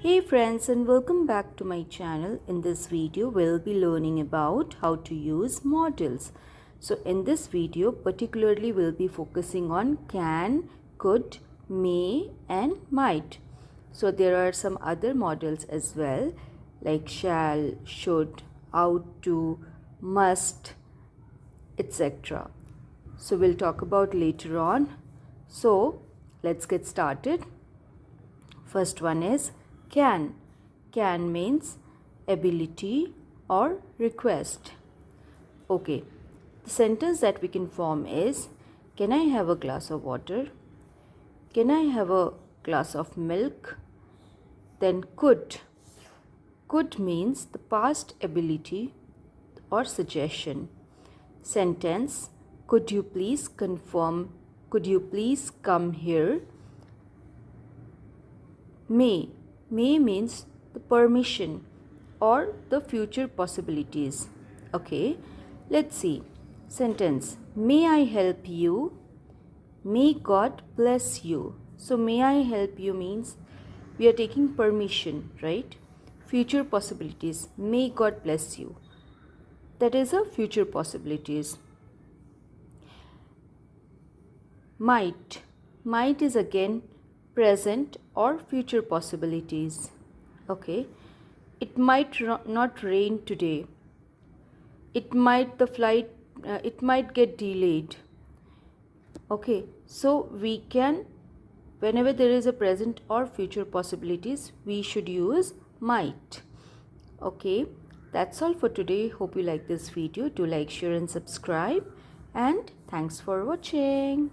Hey friends, and welcome back to my channel. In this video we'll be learning about how to use modals. So in this video particularly we'll be focusing on can, could, may and might. So there are some other modals as well like shall, should, ought to, must, etc. So we'll talk about later on. So let's get started. First one is can. Can means ability or request. Okay, the sentence that we can form is can I have a glass of water? Can I have a glass of milk? Then could. Could means the past ability or suggestion. Sentence could you please confirm? Could you please come here? May. May means the permission or the future possibilities. Okay, let's see. Sentence. May I help you? May God bless you. So may I help you means we are taking permission, right? Future possibilities. May God bless you. That is a future possibilities. Might. Might is again present or future possibilities. Okay, it might not rain today. It might it might get delayed. Okay, so we can, whenever there is a present or future possibilities, we should use might. Okay, that's all for today. Hope you like this video. Do like, share and subscribe, and thanks for watching.